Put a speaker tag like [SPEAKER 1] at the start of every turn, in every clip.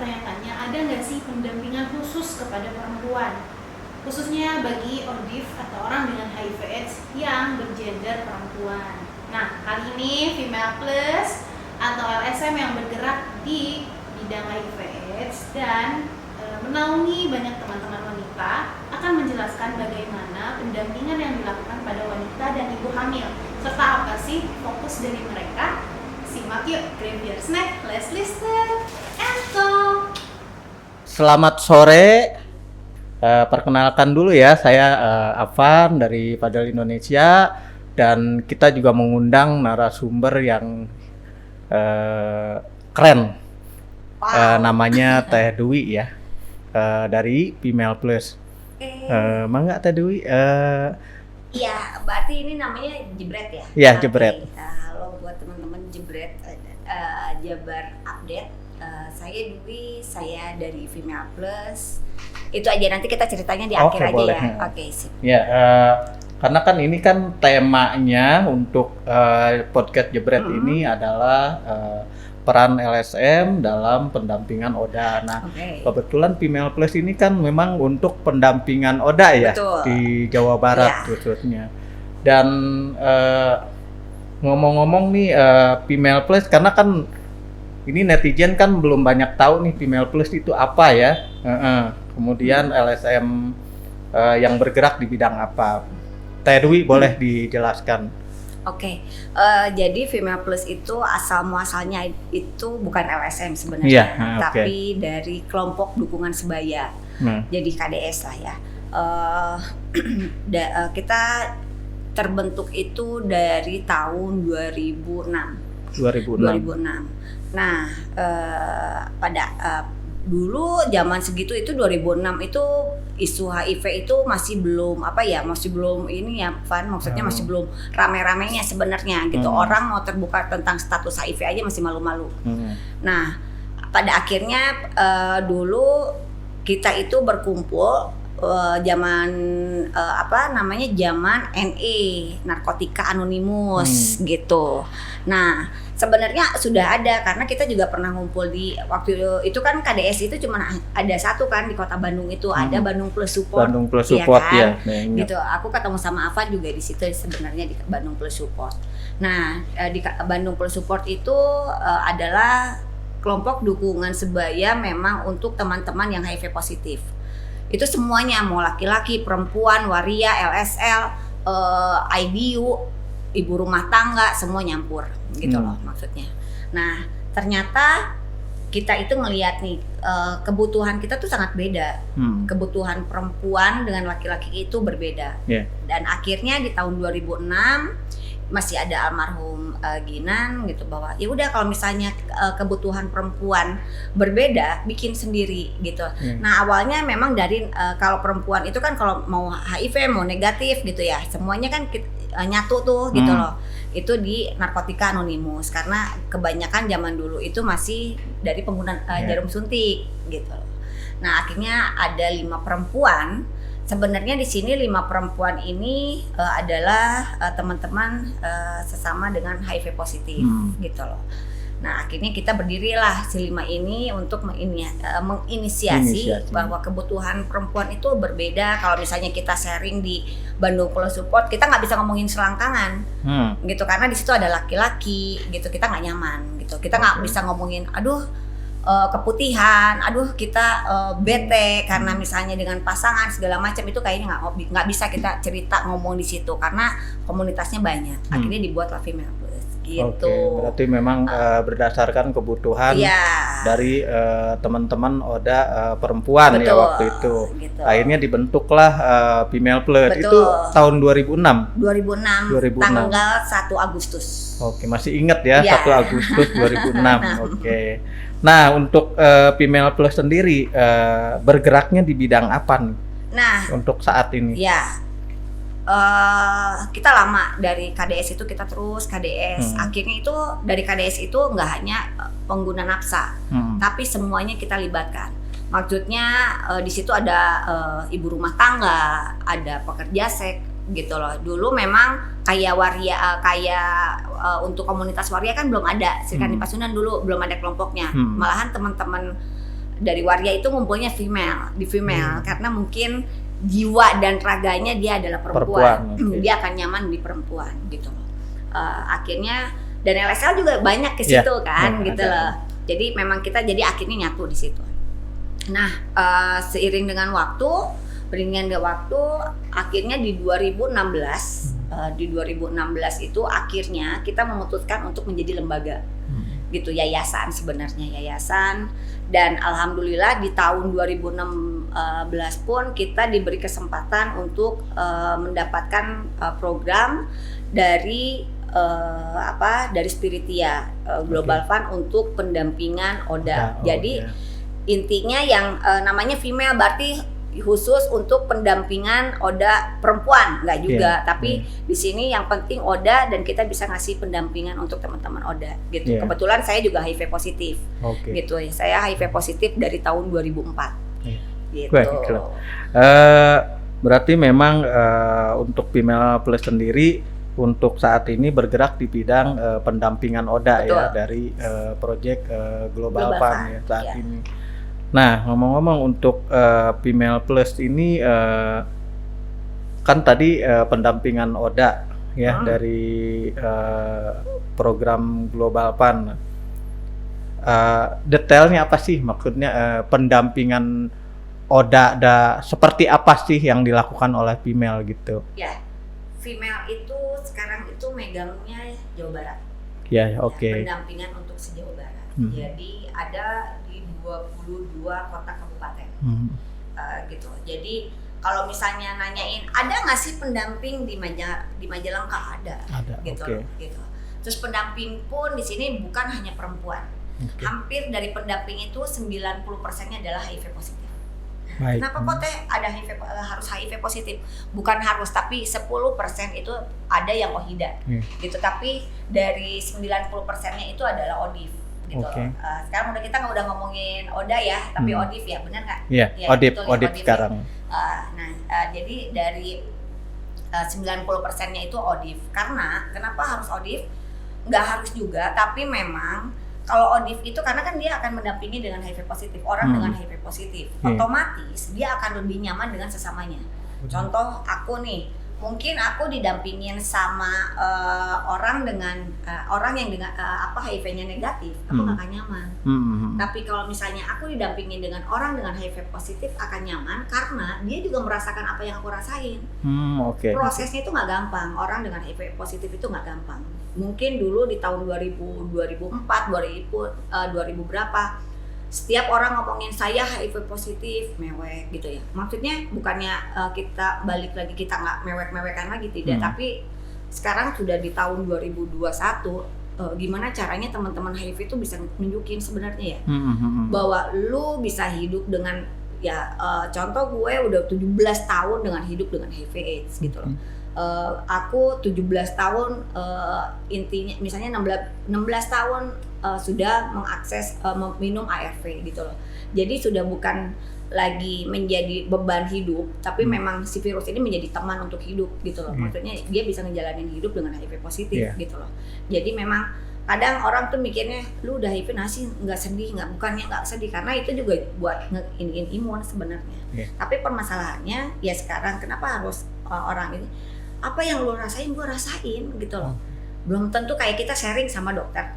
[SPEAKER 1] bertanya-tanya, ada nggak sih pendampingan khusus kepada perempuan? Khususnya bagi ODIF atau orang dengan HIV/AIDS yang bergender perempuan. Nah, kali ini Female Plus atau LSM yang bergerak di bidang HIV/AIDS dan menaungi banyak teman-teman wanita akan menjelaskan bagaimana pendampingan yang dilakukan pada wanita dan ibu hamil serta apa sih fokus dari mereka. Simak yuk, grab your snack, let's listen and talk.
[SPEAKER 2] Selamat sore. Perkenalkan dulu ya, saya Afan dari Padel Indonesia dan kita juga mengundang narasumber yang keren. Namanya Teh Dwi ya, dari Female Plus. Mangga Teh Dwi.
[SPEAKER 3] Iya, berarti ini namanya Jebret ya?
[SPEAKER 2] Iya, Jebret.
[SPEAKER 3] Halo buat teman-teman Jebret, Jabar Update. Saya Dwi, saya dari Female Plus. Itu aja, nanti kita ceritanya di akhir aja
[SPEAKER 2] boleh.
[SPEAKER 3] ya. Oke, sip.
[SPEAKER 2] Ya, karena kan ini kan temanya untuk podcast Jebret ini adalah peran LSM dalam pendampingan ODA. Nah, kebetulan Female Plus ini kan memang untuk pendampingan ODA ya.
[SPEAKER 3] Betul.
[SPEAKER 2] Di Jawa Barat khususnya. Dan ngomong-ngomong nih Female Plus, karena kan ini netizen kan belum banyak tahu nih Female Plus itu apa ya. Kemudian LSM yang bergerak di bidang apa? Teh Dwi boleh dijelaskan?
[SPEAKER 3] Oke, jadi Female Plus itu asal muasalnya itu bukan LSM sebenarnya,
[SPEAKER 2] Iya,
[SPEAKER 3] tapi dari kelompok dukungan sebaya, jadi KDS lah ya. Kita terbentuk itu dari tahun 2006. 2006. Nah, pada dulu zaman segitu itu 2006 itu isu HIV itu masih belum masih belum ini ya Van, maksudnya masih belum rame-ramenya sebenarnya gitu. Orang mau terbuka tentang status HIV aja masih malu-malu. Nah, pada akhirnya dulu kita itu berkumpul zaman zaman NE, Narkotika Anonimus gitu. Nah, sebenarnya sudah ada karena kita juga pernah ngumpul di waktu itu kan KDS itu cuma ada satu kan di Kota Bandung itu, ada Bandung Plus Support.
[SPEAKER 2] Bandung Plus Support ya.
[SPEAKER 3] Gitu. Aku ketemu sama Afan juga di situ sebenarnya di Bandung Plus Support. Nah, di Bandung Plus Support itu adalah kelompok dukungan sebaya memang untuk teman-teman yang HIV positif. Itu semuanya, mau laki-laki, perempuan, waria, LSL, IDU, ibu rumah tangga, semua nyampur gitu loh maksudnya. Nah, ternyata kita itu ngelihat nih kebutuhan kita tuh sangat beda. Kebutuhan perempuan dengan laki-laki itu berbeda. Dan akhirnya di tahun 2006 masih ada almarhum Ginan gitu, bahwa ya udah kalau misalnya kebutuhan perempuan berbeda, bikin sendiri gitu. Nah, awalnya memang dari kalau perempuan itu kan kalau mau HIV mau negatif gitu ya, semuanya kan nyatu tuh gitu loh. Itu di Narkotika Anonimus karena kebanyakan zaman dulu itu masih dari penggunaan jarum suntik gitu loh. Nah, akhirnya ada 5 perempuan. Sebenarnya di sini 5 perempuan ini adalah teman-teman sesama dengan HIV positif gitu loh. Nah, akhirnya kita berdirilah si 5 ini untuk menginisiasi bahwa kebutuhan perempuan itu berbeda. Kalau misalnya kita sharing di Bandung Plus Support, kita nggak bisa ngomongin selangkangan gitu karena di situ ada laki-laki gitu, kita nggak nyaman gitu. Kita nggak bisa ngomongin keputihan, kita bete karena misalnya dengan pasangan segala macam, itu kayaknya nggak bisa kita cerita ngomong di situ karena komunitasnya banyak. Akhirnya dibuatlah Female Plus gitu.
[SPEAKER 2] Berarti memang berdasarkan kebutuhan dari teman-teman ODA perempuan. Betul, ya waktu itu. Gitu. Akhirnya dibentuklah Female Plus. Betul. Itu tahun 2006.
[SPEAKER 3] 2006. Tanggal 1 Agustus.
[SPEAKER 2] Oke, masih ingat ya, 1 Agustus 2006. Oke. Nah, untuk Female Plus sendiri bergeraknya di bidang apa nih? Nah, untuk saat ini?
[SPEAKER 3] Ya, kita lama dari KDS itu kita terus KDS. Akhirnya itu dari KDS itu nggak hanya pengguna nafsa, tapi semuanya kita libatkan. Maksudnya di situ ada ibu rumah tangga, ada pekerja seks gitu loh. Dulu memang kayak waria, untuk komunitas waria kan belum ada. Serikandi Pasundan dulu belum ada kelompoknya. Malahan teman-teman dari waria itu ngumpulnya di female karena mungkin jiwa dan raganya dia adalah perempuan.
[SPEAKER 2] Okay.
[SPEAKER 3] Dia akan nyaman di perempuan gitu loh. Akhirnya dan LSL juga banyak ke situ kan gitu loh. Jadi memang kita jadi akhirnya nyatu di situ. Nah, seiring dengan waktu, akhirnya di 2016 itu akhirnya kita memutuskan untuk menjadi lembaga. Gitu, yayasan sebenarnya, dan alhamdulillah di tahun 2016 pun kita diberi kesempatan untuk mendapatkan program dari Spiritia Global Fund untuk pendampingan ODA. Jadi intinya yang namanya female berarti khusus untuk pendampingan ODA perempuan, nggak juga, tapi di sini yang penting ODA dan kita bisa ngasih pendampingan untuk teman-teman ODA gitu. Kebetulan saya juga HIV positif, gitu ya. Saya HIV positif dari tahun 2004, gitu.
[SPEAKER 2] Berarti memang untuk Female Plus sendiri untuk saat ini bergerak di bidang pendampingan ODA. Betul. Ya dari proyek Global Fund ya saat ini. Nah, ngomong-ngomong untuk Female Plus ini kan tadi pendampingan ODA ya dari program Global Fund. Detailnya apa sih maksudnya pendampingan ODA seperti apa sih yang dilakukan oleh Female gitu?
[SPEAKER 3] Ya, Female itu sekarang itu megangnya Jawa Barat.
[SPEAKER 2] Ya, oke.
[SPEAKER 3] Pendampingan untuk se-Jawa Barat. Jadi ada 22 kota kabupaten, gitu. Jadi kalau misalnya nanyain ada nggak sih pendamping di Majalengka, ada gitu, gitu. Terus pendamping pun di sini bukan hanya perempuan, hampir dari pendamping itu 90%-nya adalah HIV positif. Baik. Kenapa kok teh ada harus HIV positif? Bukan harus, tapi 10% itu ada yang OHIDA, gitu. Tapi dari 90%-nya itu adalah ODIF. Gitu. Sekarang kita udah ngomongin ODA ya, tapi ODIF ya, benar nggak?
[SPEAKER 2] Iya, ya, ODIF sekarang.
[SPEAKER 3] Jadi dari 90%-nya itu ODIF. Karena kenapa harus ODIF? Nggak harus juga, tapi memang kalau ODIF itu karena kan dia akan mendampingi dengan HIV positif, orang dengan HIV positif, otomatis dia akan lebih nyaman dengan sesamanya. Contoh aku nih, mungkin aku didampingin sama orang yang dengan HIV-nya negatif, aku nggak akan nyaman. Tapi kalau misalnya aku didampingin dengan orang dengan HIV positif akan nyaman karena dia juga merasakan apa yang aku rasain. Prosesnya itu nggak gampang. Orang dengan HIV positif itu nggak gampang. Mungkin dulu di tahun 2004, 2000 berapa, setiap orang ngomongin saya HIV positif, mewek gitu ya. Maksudnya bukannya kita balik lagi, kita nggak mewek-mewekan lagi, tidak. Tapi sekarang sudah di tahun 2021, gimana caranya teman-teman HIV itu bisa nunjukin sebenarnya ya, bahwa lu bisa hidup dengan contoh gue udah 17 tahun dengan hidup dengan HIV/AIDS gitu loh. Aku 17 tahun intinya misalnya 16 tahun sudah mengakses minum ARV gitu loh. Jadi sudah bukan lagi menjadi beban hidup, tapi memang si virus ini menjadi teman untuk hidup gitu loh. Maksudnya dia bisa ngejalanin hidup dengan HIV positif gitu loh. Jadi memang kadang orang tuh mikirnya lu udah HIV nasi nggak sedih, bukannya nggak sedih, karena itu juga buat nge-in imun sebenarnya. Tapi permasalahannya ya sekarang kenapa harus orang ini apa yang lu rasain gue rasain gitu loh. Belum tentu kayak kita sharing sama dokter.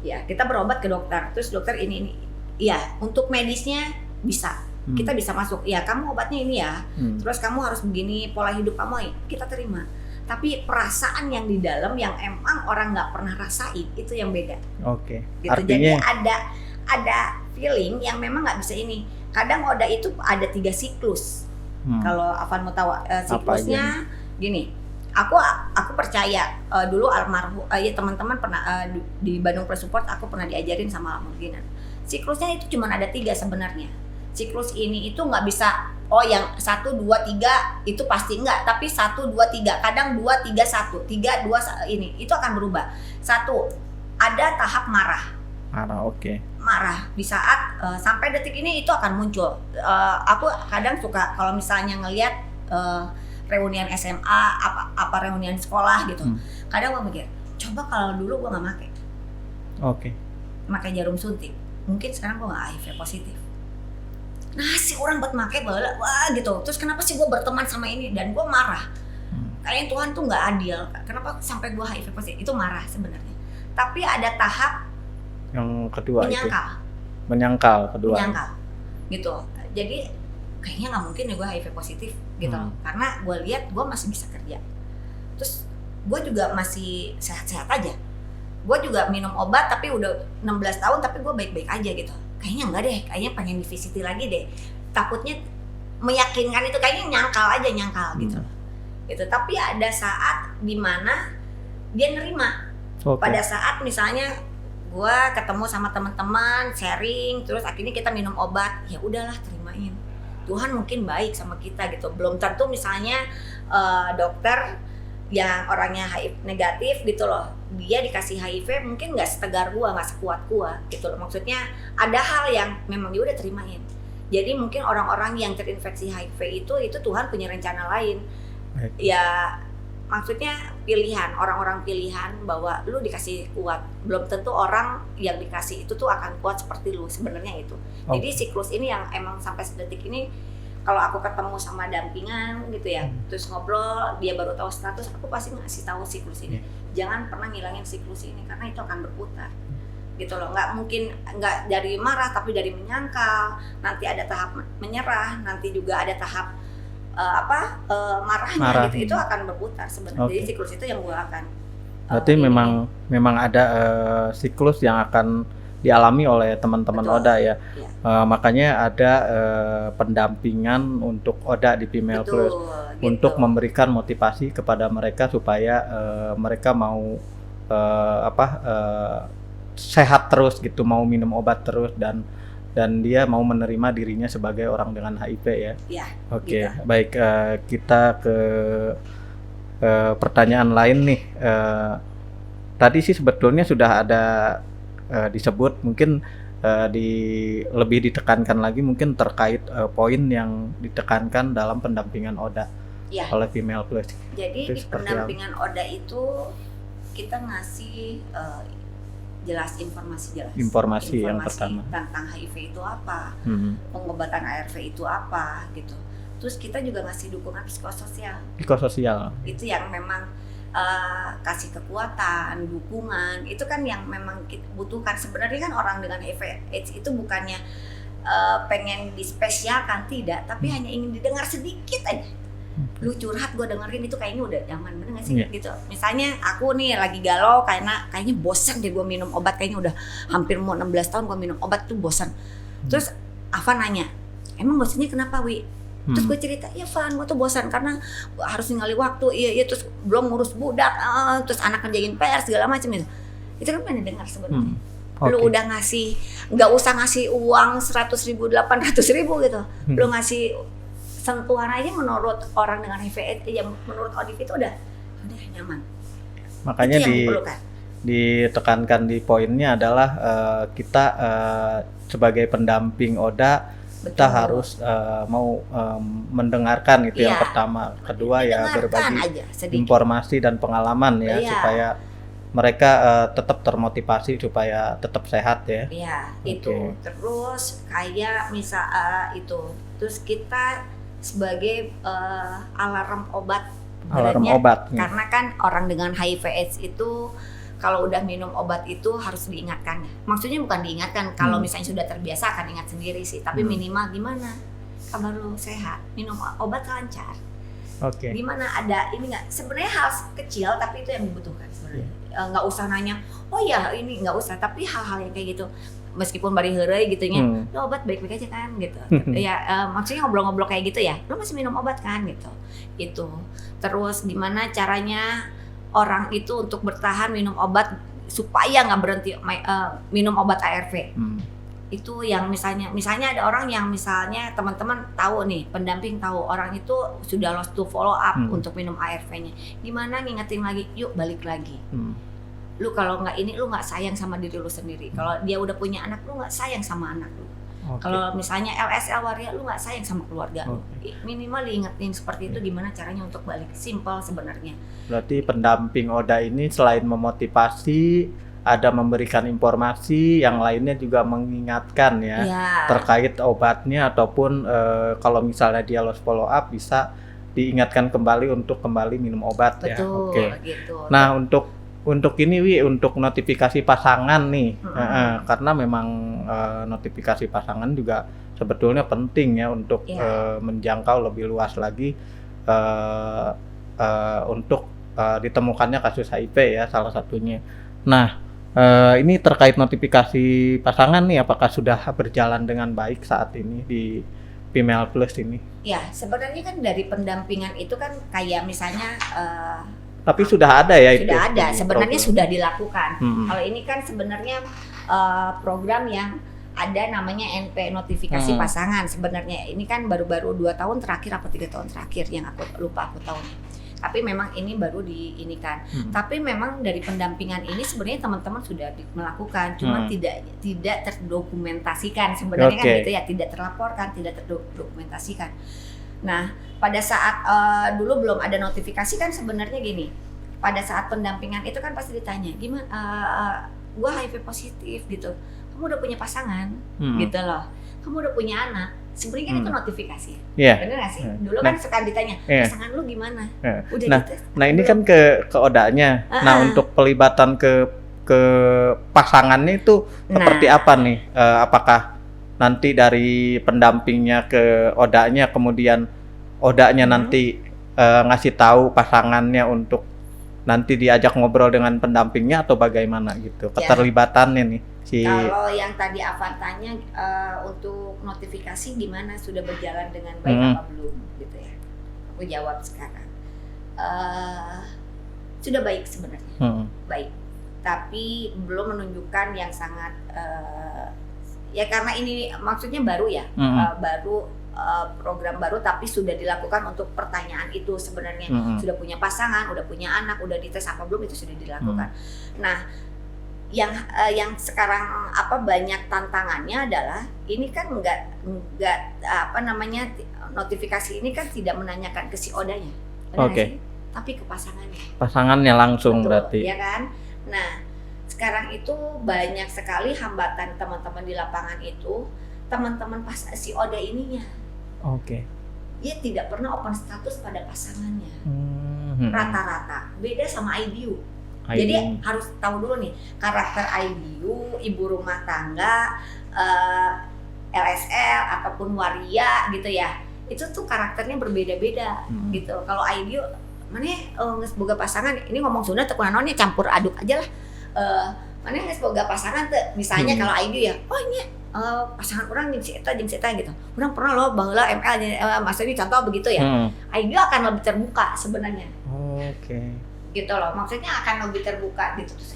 [SPEAKER 3] Ya, kita berobat ke dokter, terus dokter ini. Ya, untuk medisnya bisa. Kita bisa masuk. Ya, kamu obatnya ini ya. Terus kamu harus begini, pola hidup kamu kita terima. Tapi perasaan yang di dalam yang emang orang nggak pernah rasain itu yang beda. Gitu. Artinya... Jadi ada feeling yang memang nggak bisa ini. Kadang ODA itu ada 3 siklus. Kalau Afan mau tahu siklusnya gini. Aku percaya dulu almarhum teman-teman pernah di Bandung Plus Support aku pernah diajarin sama almarhum. Siklusnya itu cuma ada 3 sebenarnya. Siklus ini itu nggak bisa yang 1, 2, 3 itu pasti enggak, tapi 1, 2, 3 kadang 2, 3, 1 3, 2 ini itu akan berubah. 1, ada tahap marah. Marah di saat sampai detik ini itu akan muncul. Aku kadang suka kalau misalnya ngelihat reunian SMA apa reunian sekolah gitu. Kadang gue mikir, coba kalau dulu gue nggak pakai jarum suntik, mungkin sekarang gue nggak HIV positif. nah si orang buat make bala, wah gitu. Terus kenapa sih gue berteman sama ini, dan gue marah. Kayaknya Tuhan tuh nggak adil. Kenapa sampai gue HIV positif? Itu marah sebenarnya. Tapi ada tahap
[SPEAKER 2] yang kedua
[SPEAKER 3] menyangkal.
[SPEAKER 2] Menyangkal kedua.
[SPEAKER 3] Menyangkal, gitu. Jadi kayaknya nggak mungkin ya gue HIV positif gitu. Karena gue lihat gue masih bisa kerja. Terus gue juga masih sehat-sehat aja. Gue juga minum obat tapi udah 16 tahun tapi gue baik-baik aja gitu. Kayaknya enggak deh, kayaknya pengen divisiti lagi deh. Takutnya meyakinkan itu, kayaknya nyangkal gitu. Gitu. Tapi ada saat dimana dia nerima. Pada saat misalnya gue ketemu sama teman-teman, sharing, terus akhirnya kita minum obat, ya udahlah terimain. Tuhan mungkin baik sama kita gitu. Belum tentu misalnya dokter yang orangnya HIV negatif gitu loh, dia dikasih HIV mungkin nggak setegar gua, nggak sekuat gua gitu loh. Maksudnya ada hal yang memang dia udah terimain. Jadi mungkin orang-orang yang terinfeksi HIV itu Tuhan punya rencana lain. Ya maksudnya pilihan, orang-orang pilihan bahwa lu dikasih kuat. Belum tentu orang yang dikasih itu tuh akan kuat seperti lu, sebenarnya itu. Jadi siklus ini yang emang sampai sedetik ini, kalau aku ketemu sama dampingan gitu ya, terus ngobrol, dia baru tahu status, aku pasti ngasih tahu siklus ini. Jangan pernah ngilangin siklus ini karena itu akan berputar. Gitu loh, nggak mungkin nggak dari marah tapi dari menyangkal. Nanti ada tahap menyerah, nanti juga ada tahap marahnya gitu. Itu akan berputar sebenarnya. Jadi siklus itu yang gue akan.
[SPEAKER 2] Berarti memang ada siklus yang akan dialami oleh teman-teman Oda ya. Makanya ada pendampingan untuk Oda di Female Plus untuk memberikan motivasi kepada mereka supaya mereka mau sehat terus gitu, mau minum obat terus dan dia mau menerima dirinya sebagai orang dengan HIV ya. Oke, gitu. Baik, kita ke pertanyaan lain nih. Tadi sih sebetulnya sudah ada disebut, mungkin lebih ditekankan lagi mungkin terkait poin yang ditekankan dalam pendampingan Oda oleh Female Plus.
[SPEAKER 3] Jadi di pendampingan Oda itu kita ngasih informasi yang pertama tentang HIV itu apa, pengobatan ARV itu apa gitu. Terus kita juga ngasih dukungan psikososial. Itu yang memang kasih kekuatan, dukungan, itu kan yang memang kita butuhkan. Sebenarnya kan orang dengan HIV/AIDS itu bukannya pengen dispesialkan, tidak, tapi hanya ingin didengar sedikit aja. Lu curhat, gue dengerin, itu kayaknya udah nyaman, bener gak sih? Gitu. Misalnya aku nih lagi galau kayaknya bosan deh gue minum obat, kayaknya udah hampir mau 16 tahun gue minum obat tuh bosan. Terus Avan nanya, emang bosannya kenapa, Wi? Terus gue cerita, ya Van, gue tuh bosan karena harus ninggalin waktu, iya, terus belum ngurus budak, terus anak kerjain PR segala macam itu. Itu kan pengen dengar sebenarnya. Lu udah ngasih, nggak usah ngasih uang 100.000, 800.000 gitu. Lu ngasih sentuhan aja menurut orang dengan HIV, yang menurut Odif itu udah nyaman.
[SPEAKER 2] Makanya ditekankan di poinnya adalah kita sebagai pendamping Oda, kita harus mau mendengarkan itu yang pertama, kedua ya berbagi informasi dan pengalaman ya, supaya mereka tetap termotivasi supaya tetap sehat ya. Iya,
[SPEAKER 3] itu. Terus kayak misal itu, terus kita sebagai alarm obat. Karena kan orang dengan HIV/AIDS itu kalau udah minum obat itu harus diingatkan. Maksudnya bukan diingatkan, kalau misalnya sudah terbiasa akan ingat sendiri sih. Tapi minimal gimana? Kabar lu sehat, minum obat lancar. Gimana, ada ini nggak? Sebenarnya hal kecil tapi itu yang dibutuhkan sebenarnya. Nggak usah nanya, oh ya ini, nggak usah. Tapi hal-hal yang kayak gitu, meskipun bari heureuy gitunya, lu obat baik-baik aja kan gitu. Ya maksudnya ngobrol-ngobrol kayak gitu ya. Lu masih minum obat kan gitu. Itu. Terus gimana caranya orang itu untuk bertahan minum obat supaya nggak berhenti minum obat ARV. Itu yang misalnya ada orang yang misalnya teman-teman tahu nih, pendamping tahu orang itu sudah lost to follow up untuk minum ARV-nya. Gimana ngingetin lagi, yuk balik lagi. Lu kalau nggak ini, lu nggak sayang sama diri lu sendiri. Kalau dia udah punya anak, lu nggak sayang sama anak lu. Kalau misalnya LSL waria, lu nggak sayang sama keluarga lu. Minimal diingetin seperti itu, gimana caranya untuk balik. Simple sebenarnya.
[SPEAKER 2] Berarti pendamping Oda ini selain memotivasi, ada memberikan informasi, yang lainnya juga mengingatkan ya terkait obatnya ataupun kalau misalnya dia lost follow up bisa diingatkan kembali untuk kembali minum obat.
[SPEAKER 3] Betul,
[SPEAKER 2] ya.
[SPEAKER 3] Gitu.
[SPEAKER 2] Nah untuk ini untuk notifikasi pasangan nih, karena memang notifikasi pasangan juga sebetulnya penting ya untuk menjangkau lebih luas lagi untuk ditemukannya kasus HIV ya salah satunya. Nah ini terkait notifikasi pasangan nih, apakah sudah berjalan dengan baik saat ini di Female Plus ini?
[SPEAKER 3] Ya, sebenarnya kan dari pendampingan itu kan kayak misalnya
[SPEAKER 2] tapi sudah ada ya itu?
[SPEAKER 3] Sudah ada, sebenarnya sudah dilakukan. Kalau ini kan sebenarnya program yang ada namanya NP notifikasi pasangan. Sebenarnya ini kan baru-baru 2 tahun terakhir atau 3 tahun terakhir yang aku lupa tahunnya. Tapi memang ini baru diinikan. Tapi memang dari pendampingan ini sebenarnya teman-teman sudah melakukan, cuma tidak terdokumentasikan sebenarnya kan gitu ya, tidak terlaporkan, tidak terdokumentasikan. Nah, pada saat dulu belum ada notifikasi kan sebenarnya gini. Pada saat pendampingan itu kan pasti ditanya, gimana gua HIV positif gitu. Kamu udah punya pasangan gitu loh. Kamu udah punya anak. Sebenarnya kan itu notifikasi. Bener gak sih? Dulu kan suka ditanya, pasangan lu gimana? Udah gitu.
[SPEAKER 2] Nah, ini kan ke odanya. Nah, untuk pelibatan ke pasangannya itu seperti apa nih? Apakah nanti dari pendampingnya ke odanya, kemudian odanya nanti ngasih tahu pasangannya untuk nanti diajak ngobrol dengan pendampingnya atau bagaimana gitu? Keterlibatannya nih.
[SPEAKER 3] Kalau yang tadi Afan tanya untuk notifikasi gimana, sudah berjalan dengan baik apa belum gitu ya? Aku jawab sekarang. Sudah baik sebenarnya, baik. Tapi belum menunjukkan yang sangat ya karena ini maksudnya baru ya, baru program baru tapi sudah dilakukan untuk pertanyaan itu sebenarnya. Sudah punya pasangan, udah punya anak, udah dites apa belum, itu sudah dilakukan. Nah, yang sekarang banyak tantangannya adalah ini kan enggak notifikasi ini kan tidak menanyakan ke si odanya, tapi ke pasangannya langsung.
[SPEAKER 2] Betul, berarti
[SPEAKER 3] ya kan. Nah, sekarang itu banyak sekali hambatan teman-teman di lapangan itu, teman-teman pas si oda ininya dia tidak pernah open status pada pasangannya. Rata-rata beda sama IDU. Jadi harus tahu dulu nih karakter IDU, ibu rumah tangga, LSL ataupun waria gitu ya. Itu tuh karakternya berbeda-beda gitu. Kalau IDU mana geus boga pasangan, ini ngomong Sunda teu kunaonnya campur aduk aja lah. Mana geus boga pasangan teu, misalnya kalau IDU ya, oh nya pasangan orang jeung si eta gitu. Urang pernah loh baheula ML maksudnya contoh begitu ya. IDU akan lebih terbuka sebenarnya. Gitu loh, maksudnya akan lebih terbuka gitu. Terus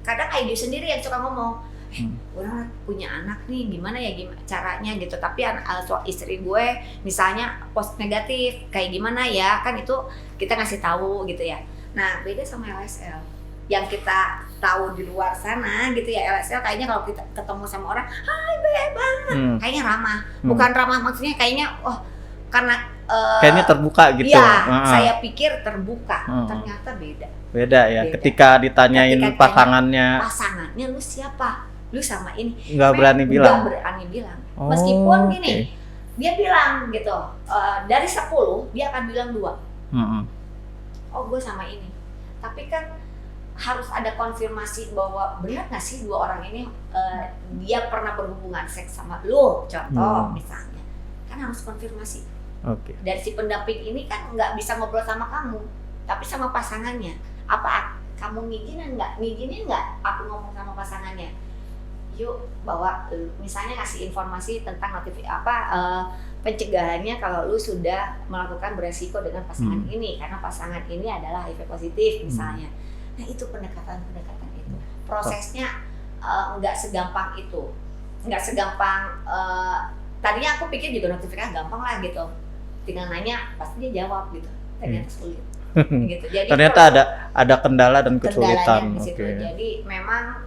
[SPEAKER 3] kadang IDU sendiri yang suka ngomong, orang punya anak nih, gimana caranya gitu. Tapi istri gue misalnya post negatif, kayak gimana ya, kan itu kita ngasih tahu gitu ya. Nah, beda sama LSL yang kita tahu di luar sana gitu ya. LSL kayaknya kalau kita ketemu sama orang, hai baik banget, kayaknya ramah. Bukan ramah maksudnya kayaknya karena
[SPEAKER 2] kayaknya terbuka gitu.
[SPEAKER 3] Ya, saya pikir terbuka, ternyata beda
[SPEAKER 2] ya. Ketika ditanyain pasangannya
[SPEAKER 3] lu siapa? Lu sama ini.
[SPEAKER 2] Nggak berani bilang.
[SPEAKER 3] Meskipun gini, dia bilang gitu, dari 10 dia akan bilang 2. Oh, gue sama ini. Tapi kan harus ada konfirmasi bahwa benar nggak sih 2 orang ini dia pernah berhubungan seks sama lu, contoh misalnya. Kan harus konfirmasi. Dari si pendamping ini kan nggak bisa ngobrol sama kamu, tapi sama pasangannya. Apa kamu ngizinin nggak aku ngomong sama pasangannya? Yuk bawa misalnya kasih informasi tentang pencegahannya kalau lu sudah melakukan beresiko dengan pasangan ini, karena pasangan ini adalah HIV positif misalnya. Nah, itu pendekatan itu. Prosesnya nggak segampang itu, nggak segampang. Tadinya aku pikir juga notifikasi gampang lah gitu. Tinggal nanya, pasti dia jawab gitu. Ternyata sulit. Gitu. Jadi
[SPEAKER 2] ternyata ada kendala dan kesulitan.
[SPEAKER 3] Jadi memang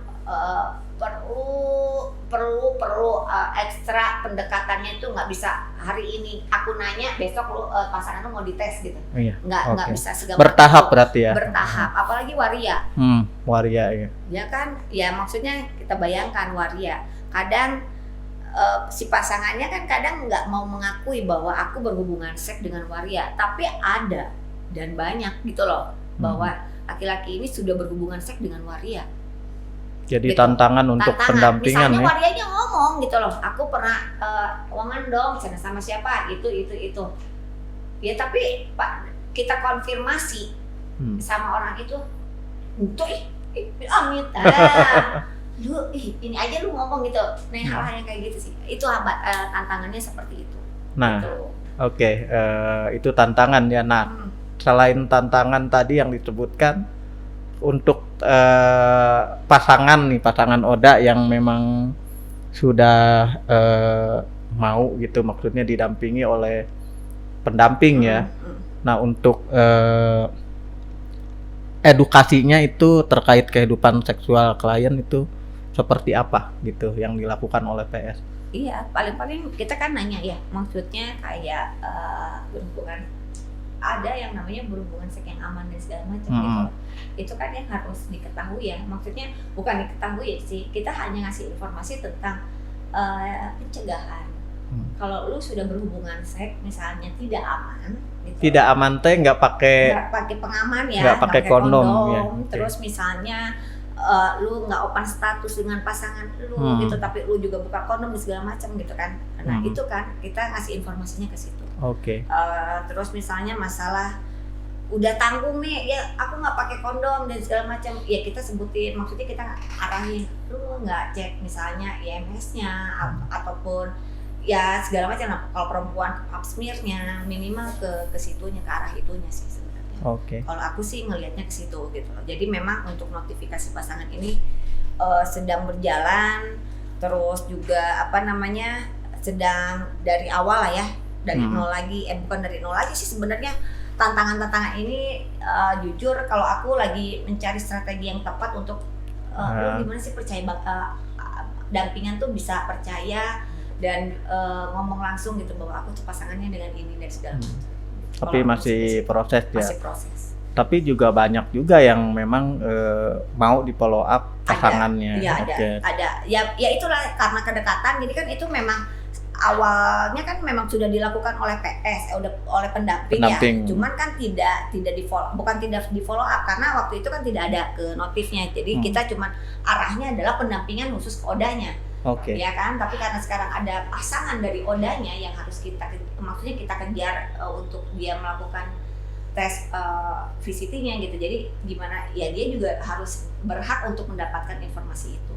[SPEAKER 3] perlu ekstra pendekatannya itu nggak bisa hari ini aku nanya besok lu pasangan lu mau dites gitu.
[SPEAKER 2] Iya.
[SPEAKER 3] Nggak bisa segampang
[SPEAKER 2] bertahap
[SPEAKER 3] itu.
[SPEAKER 2] berarti ya.
[SPEAKER 3] Bertahap, apalagi waria.
[SPEAKER 2] Waria ya.
[SPEAKER 3] Ya kan, ya maksudnya kita bayangkan waria. Kadang si pasangannya kan kadang nggak mau mengakui bahwa aku berhubungan seks dengan waria, tapi ada dan banyak gitu loh bahwa laki-laki ini sudah berhubungan seks dengan waria.
[SPEAKER 2] Jadi
[SPEAKER 3] gitu.
[SPEAKER 2] Tantangan untuk pendampingan.
[SPEAKER 3] Misalnya warianya ngomong gitu loh, aku pernah uangan dong sama siapa itu. Ya tapi Pak, kita konfirmasi sama orang itu, amit. Lu ini aja lu ngomong gitu. Nah, hal-hal yang kayak gitu sih. Itu tantangannya seperti itu.
[SPEAKER 2] Nah,
[SPEAKER 3] gitu.
[SPEAKER 2] Oke, itu tantangan ya. Nah, selain tantangan tadi yang disebutkan, untuk pasangan Oda yang memang sudah mau gitu, maksudnya didampingi oleh pendamping ya. Nah, untuk edukasinya itu terkait kehidupan seksual klien itu seperti apa gitu yang dilakukan oleh PS?
[SPEAKER 3] Iya, paling-paling kita kan nanya ya, maksudnya kayak berhubungan, ada yang namanya berhubungan seks yang aman dan segala macam gitu. Itu kan yang harus diketahui ya, maksudnya bukan diketahui sih, kita hanya ngasih informasi tentang pencegahan. Kalau lu sudah berhubungan seks misalnya tidak aman gitu.
[SPEAKER 2] Tidak aman teh nggak pakai
[SPEAKER 3] pengaman ya,
[SPEAKER 2] nggak pakai kondom ya.
[SPEAKER 3] Terus misalnya lu nggak open status dengan pasangan lu gitu, tapi lu juga buka kondom dan segala macam gitu kan. Nah itu kan kita ngasih informasinya ke situ. Terus misalnya masalah udah tanggung nih ya, aku nggak pakai kondom dan segala macam, ya kita sebutin, maksudnya kita arahin, lu nggak cek misalnya IMS-nya ataupun ya segala macam. Nah, kalau perempuan ke pap smear-nya minimal ke situnya, ke arah itunya sih sebenarnya. Kalau aku sih ngelihatnya ke situ gitu loh. Jadi memang untuk notifikasi pasangan ini sedang berjalan, terus juga sedang dari awal lah ya, dari nol lagi, bukan dari nol lagi sih sebenarnya. Tantangan ini jujur kalau aku lagi mencari strategi yang tepat untuk lu gimana sih percaya dampingan tuh bisa percaya dan ngomong langsung gitu bahwa aku tuh pasangannya dengan ini dan segala macam.
[SPEAKER 2] Tapi masih proses ya.
[SPEAKER 3] Masih proses.
[SPEAKER 2] Tapi juga banyak juga yang memang mau di follow up pasangannya.
[SPEAKER 3] Iya, ada. Ya itulah karena kedekatan. Jadi kan itu memang awalnya kan memang sudah dilakukan oleh PS, oleh pendamping ya. Cuman kan tidak di follow, bukan tidak di follow up karena waktu itu kan tidak ada ke notifnya. Jadi kita cuman arahnya adalah pendampingan khusus ke Odanya. Ya kan, tapi karena sekarang ada pasangan dari Odanya yang harus maksudnya kita kejar untuk dia melakukan tes VCT-nya gitu. Jadi gimana ya, dia juga harus berhak untuk mendapatkan informasi itu.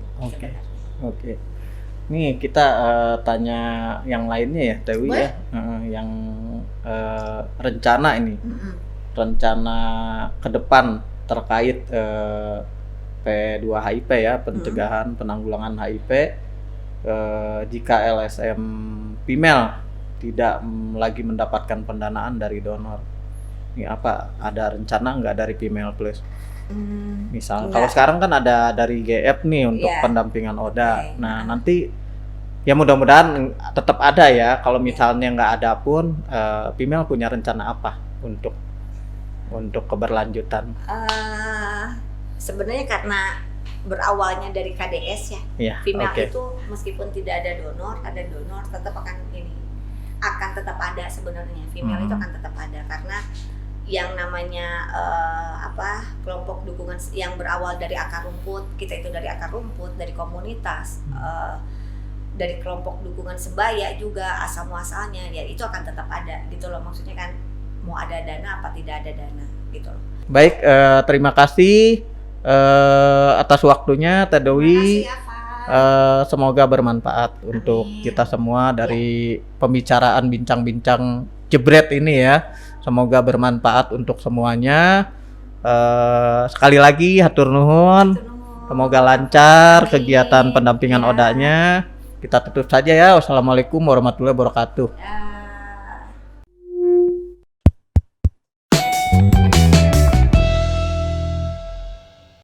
[SPEAKER 2] Oke. Nih kita tanya yang lainnya ya, Dewi ya, yang rencana ini, rencana ke depan terkait P2HIV ya, pencegahan penanggulangan HIV. Jika LSM female tidak lagi mendapatkan pendanaan dari donor, ini apa, ada rencana nggak dari Female Plus? Misalnya kalau sekarang kan ada dari GF nih untuk pendampingan Oda. Nah nanti ya mudah-mudahan tetap ada ya. Kalau misalnya nggak ada pun, Female punya rencana apa untuk keberlanjutan?
[SPEAKER 3] Sebenarnya karena berawalnya dari KDS ya, Female itu meskipun tidak ada donor tetap akan tetap ada sebenarnya. Female itu akan tetap ada karena yang namanya kelompok dukungan yang berawal dari akar rumput, kita itu dari akar rumput, dari komunitas, dari kelompok dukungan sebaya juga asal muasalnya, ya itu akan tetap ada gitu loh. Maksudnya kan mau ada dana apa tidak ada dana gitu loh.
[SPEAKER 2] Baik, terima kasih atas waktunya Teh Dewi. Semoga bermanfaat untuk kita semua dari pembicaraan bincang-bincang jebret ini ya. Semoga bermanfaat untuk semuanya. Sekali lagi hatur nuhun. Semoga lancar kegiatan pendampingan Odanya. Kita tutup saja ya. Wassalamualaikum warahmatullahi wabarakatuh.